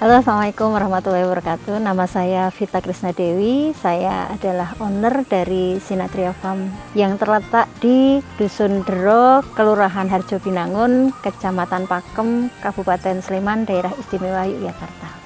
Halo, Assalamualaikum warahmatullahi wabarakatuh. Nama saya Vita Krisna Dewi. Saya adalah owner dari Sinatria Farm yang terletak di Dusun Dero, Kelurahan Harjo Binangun, Kecamatan Pakem, Kabupaten Sleman, Daerah Istimewa Yogyakarta.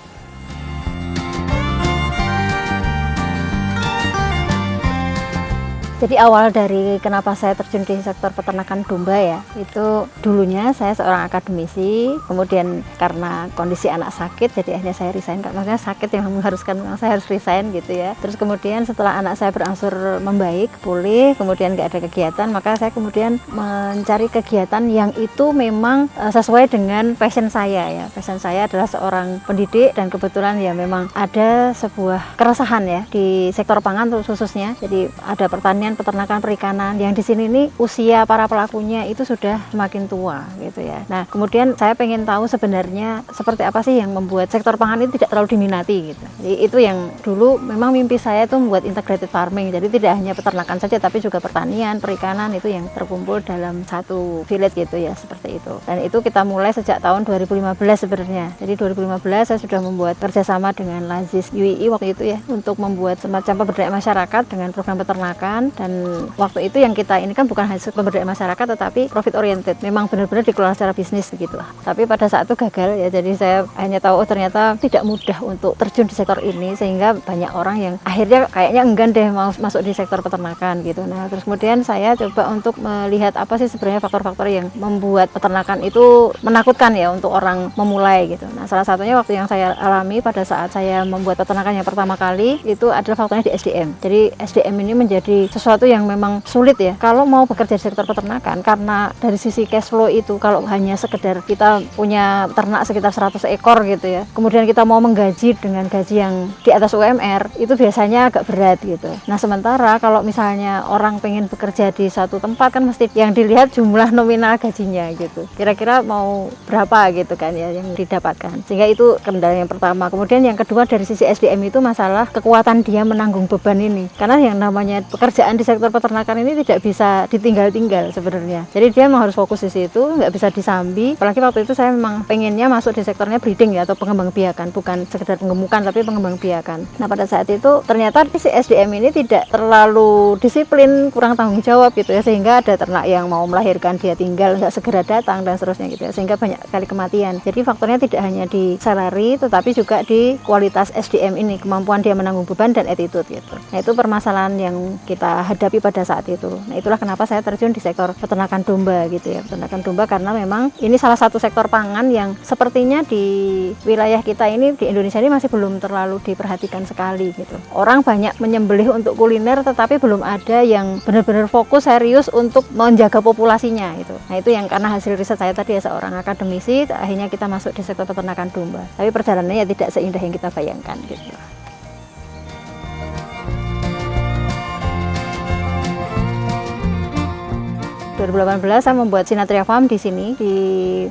Jadi awal dari kenapa saya terjun di sektor peternakan domba ya, itu dulunya saya seorang akademisi, kemudian karena kondisi anak sakit, jadi akhirnya saya resign. Maksudnya sakit yang mengharuskan saya harus resign gitu ya. Terus kemudian setelah anak saya berangsur membaik, pulih, kemudian nggak ada kegiatan, maka saya kemudian mencari kegiatan yang itu memang sesuai dengan passion saya ya. Passion saya adalah seorang pendidik dan kebetulan ya memang ada sebuah keresahan ya di sektor pangan khususnya. Jadi ada pertanian, peternakan, perikanan yang di sini nih usia para pelakunya itu sudah semakin tua gitu ya. Nah, kemudian saya pengen tahu sebenarnya seperti apa sih yang membuat sektor pangan ini tidak terlalu diminati gitu. Jadi itu yang dulu memang mimpi saya itu membuat integrated farming. Jadi tidak hanya peternakan saja tapi juga pertanian, perikanan itu yang terkumpul dalam satu village gitu ya, seperti itu. Dan itu kita mulai sejak tahun 2015 sebenarnya. Jadi 2015 saya sudah membuat kerjasama dengan Lazis UII waktu itu ya untuk membuat semacam pemberdayaan masyarakat dengan program peternakan. Dan waktu itu yang kita ini kan bukan hanya pemberdayaan masyarakat tetapi profit oriented, memang benar-benar dikelola secara bisnis begitu lah. Tapi pada saat itu gagal ya, jadi saya hanya tahu ternyata tidak mudah untuk terjun di sektor ini sehingga banyak orang yang akhirnya kayaknya enggan deh mau masuk di sektor peternakan gitu. Nah terus kemudian saya coba untuk melihat apa sih sebenarnya faktor-faktor yang membuat peternakan itu menakutkan ya untuk orang memulai gitu. Nah salah satunya waktu yang saya alami pada saat saya membuat peternakan yang pertama kali itu adalah faktornya di SDM. Jadi SDM ini menjadi sesuatu yang memang sulit ya kalau mau bekerja di sektor peternakan, karena dari sisi cash flow itu kalau hanya sekedar kita punya ternak sekitar 100 ekor gitu ya, kemudian kita mau menggaji dengan gaji yang di atas UMR itu biasanya agak berat gitu. Nah sementara kalau misalnya orang pengen bekerja di satu tempat kan mesti yang dilihat jumlah nominal gajinya gitu, kira-kira mau berapa gitu kan ya yang didapatkan, sehingga itu kendala yang pertama. Kemudian yang kedua dari sisi SDM itu masalah kekuatan dia menanggung beban ini, karena yang namanya pekerjaan di sektor peternakan ini tidak bisa ditinggal-tinggal sebenarnya. Jadi dia memang harus fokus di situ, nggak bisa disambi. Apalagi waktu itu saya memang pengennya masuk di sektornya breeding ya, atau pengembang biakan, bukan sekedar penggemukan tapi pengembang biakan. Nah pada saat itu ternyata si SDM ini tidak terlalu disiplin, kurang tanggung jawab gitu ya, sehingga ada ternak yang mau melahirkan dia tinggal nggak segera datang dan seterusnya gitu ya, sehingga banyak kali kematian. Jadi faktornya tidak hanya di salary tetapi juga di kualitas SDM ini, kemampuan dia menanggung beban dan attitude gitu. Nah itu permasalahan yang kita hadapi pada saat itu. Nah itulah kenapa saya terjun di sektor peternakan domba gitu ya, peternakan domba, karena memang ini salah satu sektor pangan yang sepertinya di wilayah kita ini di Indonesia ini masih belum terlalu diperhatikan sekali gitu. Orang banyak menyembelih untuk kuliner tetapi belum ada yang benar-benar fokus serius untuk menjaga populasinya gitu. Nah itu yang karena hasil riset saya tadi ya, seorang akademisi, akhirnya kita masuk di sektor peternakan domba. Tapi perjalanannya ya tidak seindah yang kita bayangkan gitu. 2018 saya membuat Sinatria Farm di sini di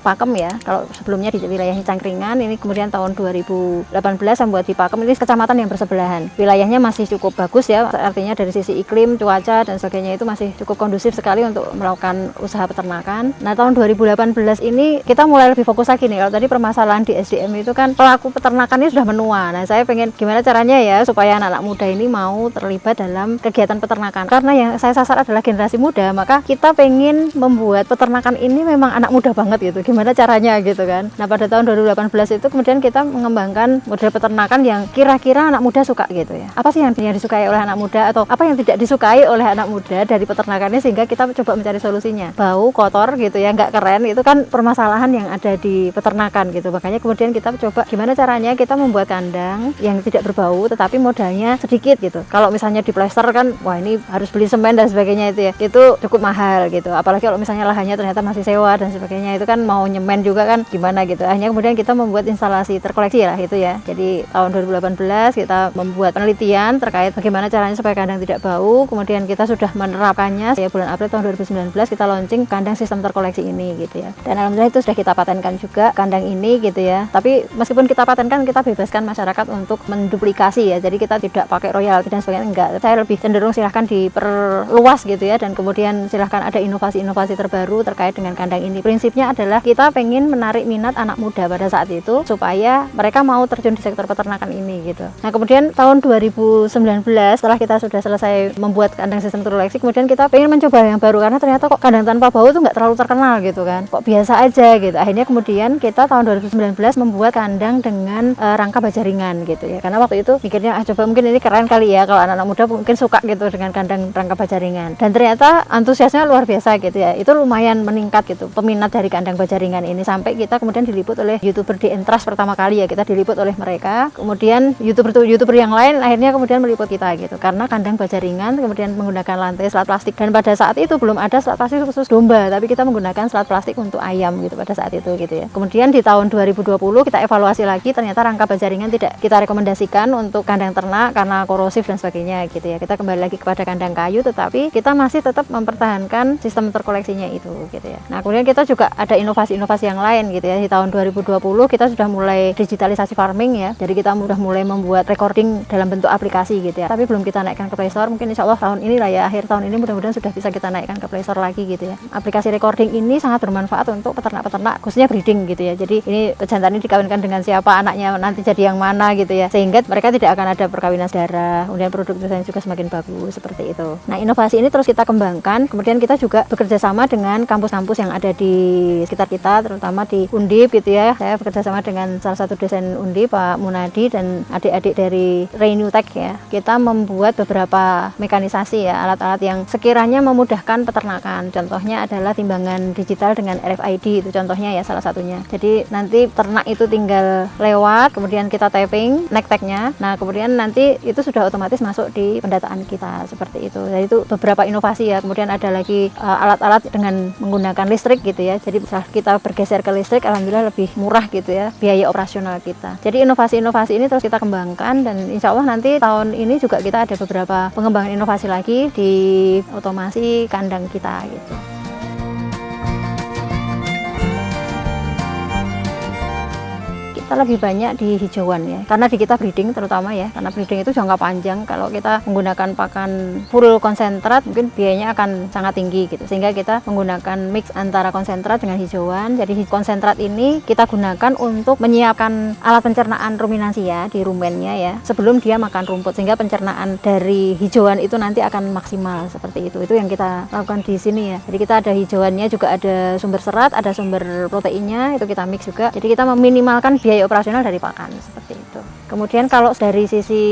Pakem ya. Kalau sebelumnya di wilayah Cangkringan, ini kemudian tahun 2018 saya membuat di Pakem, ini kecamatan yang bersebelahan. Wilayahnya masih cukup bagus ya, artinya dari sisi iklim, cuaca dan sebagainya itu masih cukup kondusif sekali untuk melakukan usaha peternakan. Nah tahun 2018 ini kita mulai lebih fokus lagi nih. Kalau tadi permasalahan di SDM itu kan pelaku peternakan ini sudah menua. Nah saya pengen gimana caranya ya supaya anak-anak muda ini mau terlibat dalam kegiatan peternakan. Karena yang saya sasar adalah generasi muda, maka kita pengen membuat peternakan ini memang anak muda banget gitu, gimana caranya gitu kan. Nah pada tahun 2018 itu kemudian kita mengembangkan model peternakan yang kira-kira anak muda suka gitu ya. Apa sih yang disukai oleh anak muda atau apa yang tidak disukai oleh anak muda dari peternakannya, sehingga kita coba mencari solusinya. Bau, kotor gitu ya, nggak keren, itu kan permasalahan yang ada di peternakan gitu. Makanya kemudian kita coba gimana caranya kita membuat kandang yang tidak berbau tetapi modalnya sedikit gitu. Kalau misalnya di plester kan wah ini harus beli semen dan sebagainya itu ya, itu cukup mahal gitu. Apalagi kalau misalnya lahannya ternyata masih sewa dan sebagainya, itu kan mau nyemen juga kan gimana gitu. Akhirnya kemudian kita membuat instalasi terkoleksi lah itu ya. Jadi tahun 2018 kita membuat penelitian terkait bagaimana caranya supaya kandang tidak bau. Kemudian kita sudah menerapkannya ya, bulan April tahun 2019 kita launching kandang sistem terkoleksi ini gitu ya. Dan alhamdulillah itu sudah kita patenkan juga kandang ini gitu ya. Tapi meskipun kita patenkan, kita bebaskan masyarakat untuk menduplikasi ya. Jadi kita tidak pakai royalti dan sebagainya, enggak. Saya lebih cenderung silahkan diperluas gitu ya, dan kemudian silahkan ada inovasi inovasi-inovasi terbaru terkait dengan kandang ini. Prinsipnya adalah kita pengen menarik minat anak muda pada saat itu supaya mereka mau terjun di sektor peternakan ini gitu. Nah kemudian tahun 2019 setelah kita sudah selesai membuat kandang sistem terkoleksi, kemudian kita pengen mencoba yang baru karena ternyata kok kandang tanpa bau itu nggak terlalu terkenal gitu kan, kok biasa aja gitu. Akhirnya kemudian kita tahun 2019 membuat kandang dengan rangka baja ringan gitu ya, karena waktu itu mikirnya coba mungkin ini keren kali ya kalau anak-anak muda mungkin suka gitu dengan kandang rangka baja ringan, dan ternyata antusiasnya luar biasa gitu ya. Itu lumayan meningkat gitu peminat dari kandang baja ringan ini, sampai kita kemudian diliput oleh YouTuber di Entrust pertama kali ya, kita diliput oleh mereka, kemudian YouTuber yang lain akhirnya kemudian meliput kita gitu karena kandang baja ringan kemudian menggunakan lantai selat plastik, dan pada saat itu belum ada selat plastik khusus domba, tapi kita menggunakan selat plastik untuk ayam gitu pada saat itu gitu ya. Kemudian di tahun 2020 kita evaluasi lagi, ternyata rangka baja ringan tidak kita rekomendasikan untuk kandang ternak karena korosif dan sebagainya gitu ya. Kita kembali lagi kepada kandang kayu, tetapi kita masih tetap mempertahankan sistem terkoleksinya itu gitu ya. Nah kemudian kita juga ada inovasi-inovasi yang lain gitu ya. Di tahun 2020 kita sudah mulai digitalisasi farming ya, jadi kita sudah mulai membuat recording dalam bentuk aplikasi gitu ya, tapi belum kita naikkan ke Play Store. Mungkin insya Allah tahun ini lah ya, akhir tahun ini mudah-mudahan sudah bisa kita naikkan ke Play Store lagi gitu ya. Aplikasi recording ini sangat bermanfaat untuk peternak-peternak khususnya breeding gitu ya. Jadi ini jantan ini dikawinkan dengan siapa, anaknya nanti jadi yang mana gitu ya, sehingga mereka tidak akan ada perkawinan darah, kemudian produk desain juga semakin bagus seperti itu. Nah inovasi ini terus kita kembangkan, kemudian kita juga bekerja sama dengan kampus-kampus yang ada di sekitar kita, terutama di Undip gitu ya. Saya bekerja sama dengan salah satu dosen Undip, Pak Munadi, dan adik-adik dari Renew Tech ya. Kita membuat beberapa mekanisasi ya, alat-alat yang sekiranya memudahkan peternakan. Contohnya adalah timbangan digital dengan RFID, itu contohnya ya salah satunya. Jadi nanti ternak itu tinggal lewat, kemudian kita tapping neck tag-nya. Nah kemudian nanti itu sudah otomatis masuk di pendataan kita seperti itu. Jadi itu beberapa inovasi ya. Kemudian ada lagi alat-alat dengan menggunakan listrik gitu ya. Jadi setelah kita bergeser ke listrik, alhamdulillah lebih murah gitu ya biaya operasional kita. Jadi inovasi-inovasi ini terus kita kembangkan, dan insya Allah nanti tahun ini juga kita ada beberapa pengembangan inovasi lagi di otomasi kandang kita gitu. Kita lebih banyak di hijauan ya, karena di kita breeding terutama ya, karena breeding itu jangka panjang. Kalau kita menggunakan pakan full konsentrat mungkin biayanya akan sangat tinggi gitu, sehingga kita menggunakan mix antara konsentrat dengan hijauan. Jadi konsentrat ini kita gunakan untuk menyiapkan alat pencernaan ruminasi ya di rumennya ya, sebelum dia makan rumput, sehingga pencernaan dari hijauan itu nanti akan maksimal seperti itu. Itu yang kita lakukan di sini ya. Jadi kita ada hijauannya, juga ada sumber serat, ada sumber proteinnya, itu kita mix juga. Jadi kita meminimalkan biaya operasional dari pakan seperti itu. Kemudian kalau dari sisi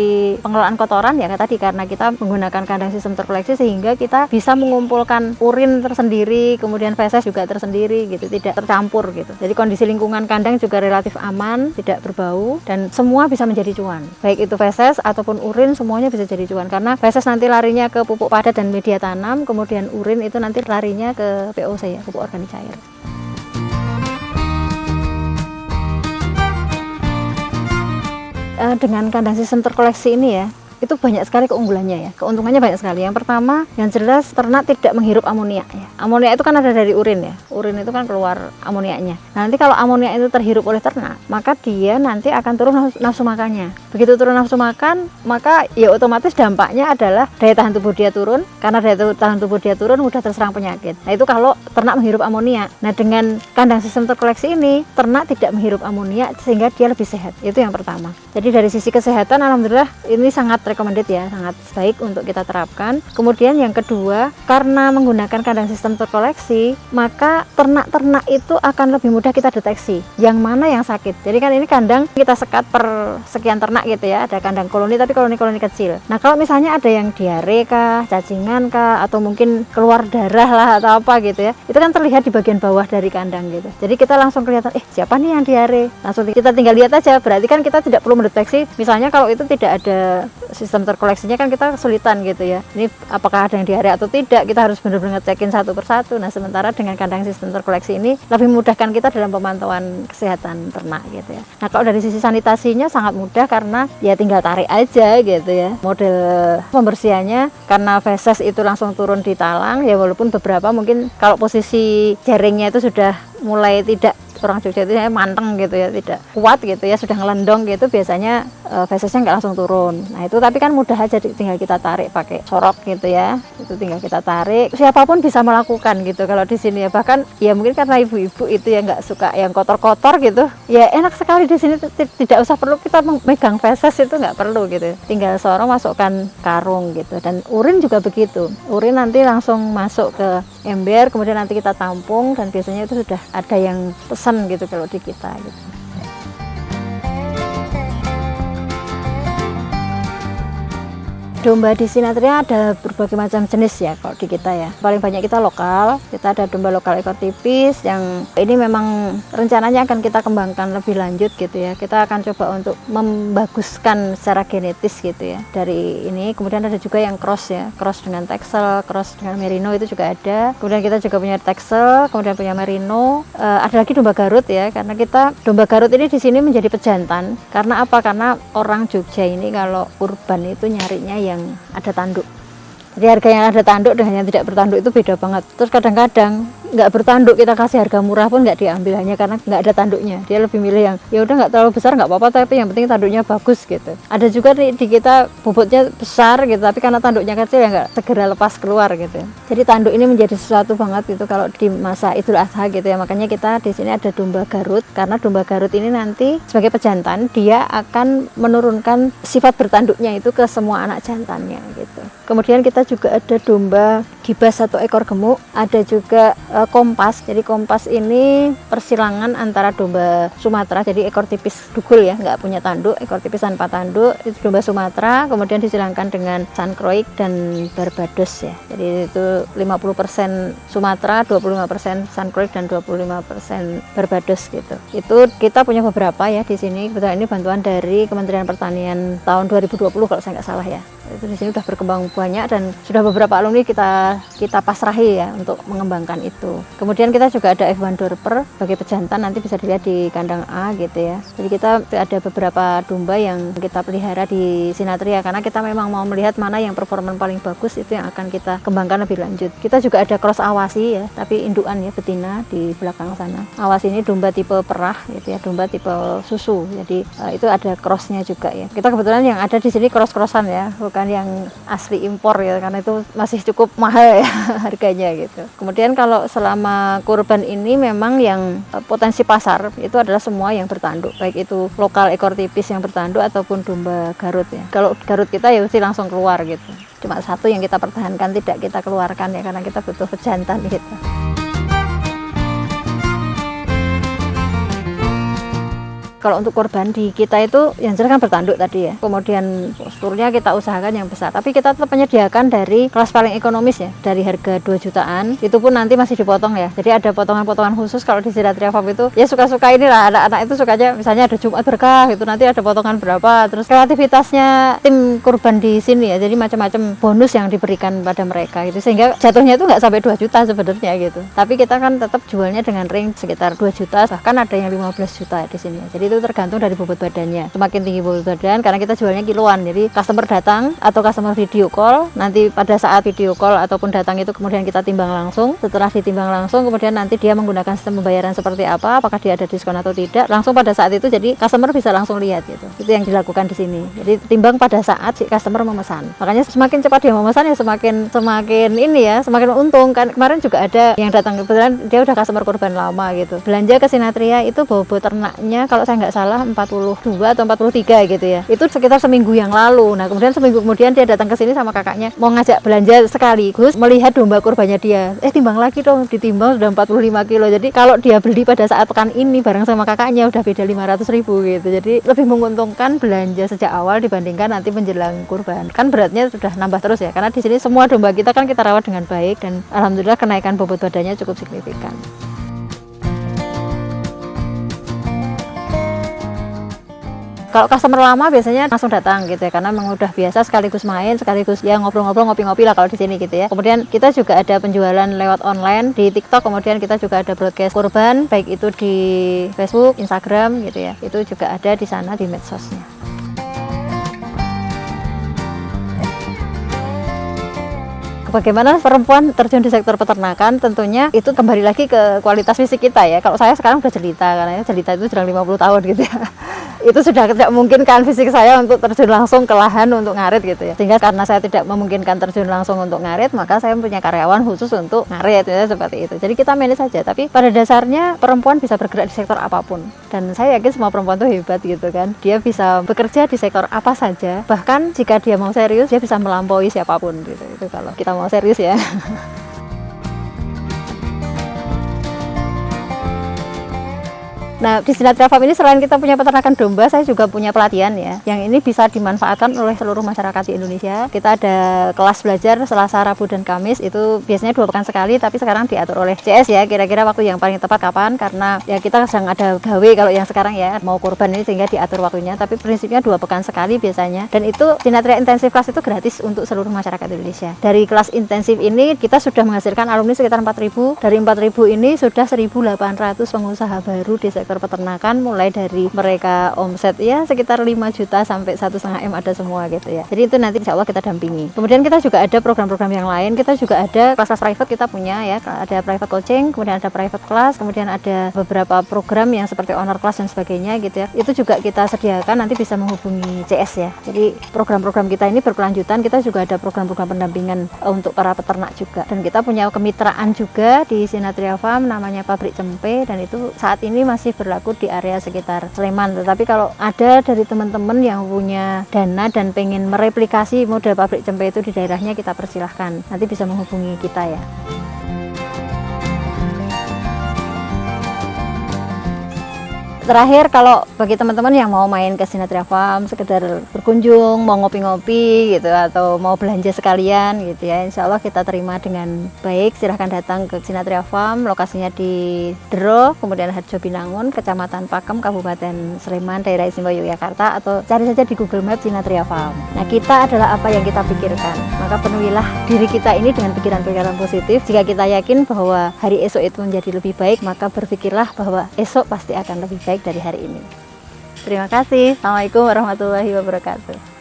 pengelolaan kotoran ya tadi, karena kita menggunakan kandang sistem terkoleksi sehingga kita bisa mengumpulkan urin tersendiri, kemudian feses juga tersendiri gitu, tidak tercampur gitu. Jadi kondisi lingkungan kandang juga relatif aman, tidak berbau, dan semua bisa menjadi cuan. Baik itu feses ataupun urin, semuanya bisa jadi cuan, karena feses nanti larinya ke pupuk padat dan media tanam, kemudian urin itu nanti larinya ke POC ya, pupuk organik cair. Dengan kandang sistem terkoleksi ini ya, itu banyak sekali keunggulannya ya, keuntungannya banyak sekali. Yang pertama, yang jelas ternak tidak menghirup amonia ya. Amonia itu kan ada dari urin ya, urin itu kan keluar amoniaknya. Nah, nanti kalau amonia itu terhirup oleh ternak, maka dia nanti akan turun nafsu makannya. Begitu turun nafsu makan, maka ya otomatis dampaknya adalah daya tahan tubuh dia turun. Karena daya tahan tubuh dia turun, mudah terserang penyakit. Nah itu kalau ternak menghirup amonia. Nah dengan kandang sistem terkoleksi ini, ternak tidak menghirup amonia sehingga dia lebih sehat. Itu yang pertama. Jadi dari sisi kesehatan, alhamdulillah ini sangat recommended ya, sangat baik untuk kita terapkan. Kemudian yang kedua, karena menggunakan kandang sistem terkoleksi, maka ternak-ternak itu akan lebih mudah kita deteksi yang mana yang sakit. Jadi kan ini kandang kita sekat per sekian ternak gitu ya, ada kandang koloni tapi koloni-koloni kecil. Nah kalau misalnya ada yang diare kah, cacingan kah, atau mungkin keluar darah lah atau apa gitu ya, itu kan terlihat di bagian bawah dari kandang gitu. Jadi kita langsung kelihatan, siapa nih yang diare? Langsung kita tinggal lihat aja, berarti kan kita tidak perlu mendeteksi. Misalnya kalau itu tidak ada sistem terkoleksinya kan kita kesulitan gitu ya, ini apakah ada yang diare atau tidak, kita harus benar-benar cekin satu persatu. Nah sementara dengan kandang sistem terkoleksi ini lebih memudahkan kita dalam pemantauan kesehatan ternak gitu ya. Nah kalau dari sisi sanitasinya sangat mudah, karena ya tinggal tarik aja gitu ya. Model pembersihannya karena feses itu langsung turun di talang ya, walaupun beberapa mungkin kalau posisi jaringnya itu sudah mulai tidak, orang Jogja itu manteng gitu ya, tidak kuat gitu ya, sudah ngelendong gitu, biasanya fesesnya nggak langsung turun. Nah itu tapi kan mudah aja, tinggal kita tarik pakai sorok gitu ya, itu tinggal kita tarik, siapapun bisa melakukan gitu kalau di sini ya. Bahkan ya mungkin karena ibu-ibu itu ya nggak suka yang kotor-kotor gitu, ya enak sekali di sini, tidak usah perlu kita megang feses, itu nggak perlu gitu, tinggal sorong masukkan karung gitu. Dan urin juga begitu, urin nanti langsung masuk ke ember, kemudian nanti kita tampung, dan biasanya itu sudah ada yang pesan gitu kalau di kita gitu. Domba di Sinatria ada berbagai macam jenis ya kalau di kita ya. Paling banyak kita lokal, kita ada domba lokal ekor tipis yang ini memang rencananya akan kita kembangkan lebih lanjut gitu ya. Kita akan coba untuk membaguskan secara genetis gitu ya dari ini. Kemudian ada juga yang cross ya, cross dengan Texel, cross dengan Merino itu juga ada. Kemudian kita juga punya Texel, kemudian punya Merino. Ada lagi domba Garut ya, karena kita domba Garut ini di sini menjadi pejantan. Karena apa? Karena orang Jogja ini kalau kurban itu nyarinya yang ada tanduk. Jadi harga yang ada tanduk dengan yang tidak bertanduk itu beda banget. Terus kadang-kadang nggak bertanduk kita kasih harga murah pun nggak diambil, hanya karena nggak ada tanduknya. Dia lebih milih yang ya udah nggak terlalu besar nggak apa-apa, tapi yang penting tanduknya bagus gitu. Ada juga di kita bobotnya besar gitu, tapi karena tanduknya kecil ya nggak segera lepas keluar gitu. Jadi tanduk ini menjadi sesuatu banget gitu kalau di masa Idul Adha gitu ya. Makanya kita di sini ada domba Garut, karena domba Garut ini nanti sebagai pejantan dia akan menurunkan sifat bertanduknya itu ke semua anak jantannya gitu. Kemudian kita juga ada domba Gibas atau ekor gemuk, ada juga Kompas. Jadi Kompas ini persilangan antara domba Sumatera, jadi ekor tipis dugul ya, nggak punya tanduk, ekor tipis tanpa tanduk, itu domba Sumatera, kemudian disilangkan dengan San Croix dan Barbados ya. Jadi itu 50% Sumatera, 25% San Croix dan 25% Barbados gitu. Itu kita punya beberapa ya di sini. Kebetulan ini bantuan dari Kementerian Pertanian tahun 2020 kalau saya nggak salah ya. Itu di sini sudah berkembang banyak dan sudah beberapa alumni kita pasrahi ya untuk mengembangkan itu. Kemudian kita juga ada F1 Dorper sebagai pejantan, nanti bisa dilihat di kandang A gitu ya. Jadi kita ada beberapa domba yang kita pelihara di Sinatria karena kita memang mau melihat mana yang performa paling bagus, itu yang akan kita kembangkan lebih lanjut. Kita juga ada cross awasi ya, tapi indukan ya, betina di belakang sana. Awasi ini domba tipe perah gitu ya, domba tipe susu. Jadi itu ada crossnya juga ya. Kita kebetulan yang ada di sini cross-crossan ya, bukan yang asli impor ya, karena itu masih cukup mahal ya harganya gitu. Kemudian kalau selama kurban ini memang yang potensi pasar itu adalah semua yang bertanduk, baik itu lokal ekor tipis yang bertanduk ataupun domba Garut ya. Kalau Garut kita ya mesti langsung keluar gitu. Cuma satu yang kita pertahankan, tidak kita keluarkan ya, karena kita butuh pejantan gitu. Kalau untuk korban di kita itu yang jelas kan bertanduk tadi ya. Kemudian posturnya kita usahakan yang besar. Tapi kita tetap menyediakan dari kelas paling ekonomis ya. Dari harga 2 jutaan itu pun nanti masih dipotong ya. Jadi ada potongan-potongan khusus kalau di Sinatria Farm itu. Ya suka-suka inilah, anak-anak itu sukanya misalnya ada Jumat Berkah itu nanti ada potongan berapa. Terus kreativitasnya tim kurban di sini ya. Jadi macam-macam bonus yang diberikan pada mereka gitu. Sehingga jatuhnya itu nggak sampai 2 juta sebenarnya gitu. Tapi kita kan tetap jualnya dengan range sekitar 2 juta, bahkan ada yang 15 juta di sini. Jadi itu tergantung dari bobot badannya. Semakin tinggi bobot badan, karena kita jualnya kiloan, jadi customer datang atau customer video call, nanti pada saat video call ataupun datang itu kemudian kita timbang langsung. Setelah ditimbang langsung, kemudian nanti dia menggunakan sistem pembayaran seperti apa, apakah dia ada diskon atau tidak, langsung pada saat itu, jadi customer bisa langsung lihat gitu. Itu yang dilakukan di sini. Jadi timbang pada saat si customer memesan. Makanya semakin cepat dia memesan ya semakin ini ya, semakin untung kan. Kemarin juga ada yang datang, kebetulan dia udah customer kurban lama gitu. Belanja ke Sinatria itu bobot ternaknya kalau saya nggak salah 42 atau 43 gitu ya. Itu sekitar seminggu yang lalu. Nah, kemudian seminggu kemudian dia datang ke sini sama kakaknya mau ngajak belanja sekaligus melihat domba kurbannya dia. Timbang lagi dong, ditimbang sudah 45 kilo. Jadi kalau dia beli pada saat pekan ini bareng sama kakaknya udah beda 500.000 gitu. Jadi lebih menguntungkan belanja sejak awal dibandingkan nanti menjelang kurban. Kan beratnya sudah nambah terus ya. Karena di sini semua domba kita kan kita rawat dengan baik dan alhamdulillah kenaikan bobot badannya cukup signifikan. Kalau customer lama biasanya langsung datang gitu ya, karena memang udah biasa sekaligus main, sekaligus ya ngobrol-ngobrol, ngopi-ngopi lah kalau di sini gitu ya. Kemudian kita juga ada penjualan lewat online di TikTok, kemudian kita juga ada broadcast kurban, baik itu di Facebook, Instagram gitu ya. Itu juga ada di sana di medsosnya. Bagaimana perempuan terjun di sektor peternakan, tentunya itu kembali lagi ke kualitas fisik kita ya. Kalau saya sekarang udah jelita, karena jelita itu sedang 50 tahun gitu ya. itu sudah tidak memungkinkan fisik saya untuk terjun langsung ke lahan untuk ngarit gitu ya. Sehingga karena saya tidak memungkinkan terjun langsung untuk ngarit, maka saya punya karyawan khusus untuk ngarit ya, seperti itu. Jadi kita manage saja, tapi pada dasarnya perempuan bisa bergerak di sektor apapun. Dan saya yakin semua perempuan itu hebat gitu kan. Dia bisa bekerja di sektor apa saja, bahkan jika dia mau serius dia bisa melampaui siapapun gitu. Itu kalau kita mau serius ya. Nah, di Sinatria Farm ini selain kita punya peternakan domba, saya juga punya pelatihan ya. Yang ini bisa dimanfaatkan oleh seluruh masyarakat di Indonesia. Kita ada kelas belajar Selasa, Rabu, dan Kamis. Itu biasanya 2 pekan sekali, tapi sekarang diatur oleh CS ya. Kira-kira waktu yang paling tepat kapan? Karena ya kita sedang ada gawe kalau yang sekarang ya, mau kurban ini sehingga diatur waktunya. Tapi prinsipnya 2 pekan sekali biasanya. Dan itu Sinatria Intensive Class itu gratis untuk seluruh masyarakat Indonesia. Dari kelas intensif ini kita sudah menghasilkan alumni sekitar 4.000. Dari 4.000 ini sudah 1.800 pengusaha baru di sektor peternakan, mulai dari mereka omset ya sekitar 5 juta sampai 1,5 M ada semua gitu ya. Jadi itu nanti insya Allah kita dampingi. Kemudian kita juga ada program-program yang lain. Kita juga ada kelas private, kita punya ya, ada private coaching, kemudian ada private class, kemudian ada beberapa program yang seperti honor class dan sebagainya gitu ya. Itu juga kita sediakan, nanti bisa menghubungi CS ya. Jadi program-program kita ini berkelanjutan. Kita juga ada program-program pendampingan untuk para peternak juga. Dan kita punya kemitraan juga di Sinatria Farm namanya Pabrik Cempe, dan itu saat ini masih berlaku di area sekitar Sleman. Tetapi kalau ada dari teman-teman yang punya dana dan pengen mereplikasi model pabrik cempe itu di daerahnya, kita persilahkan, nanti bisa menghubungi kita ya. Terakhir, kalau bagi teman-teman yang mau main ke Sinatria Farm, sekedar berkunjung, mau ngopi-ngopi gitu, atau mau belanja sekalian gitu ya, insya Allah kita terima dengan baik. Silahkan datang ke Sinatria Farm, lokasinya di Dero, kemudian Harjo Binangun, Kecamatan Pakem, Kabupaten Sleman, Daerah Istimewa Yogyakarta, atau cari saja di Google Maps Sinatria Farm. Nah, kita adalah apa yang kita pikirkan, maka penuhilah diri kita ini dengan pikiran-pikiran positif. Jika kita yakin bahwa hari esok itu menjadi lebih baik, maka berpikirlah bahwa esok pasti akan lebih baik dari hari ini. Terima kasih. Assalamualaikum warahmatullahi wabarakatuh.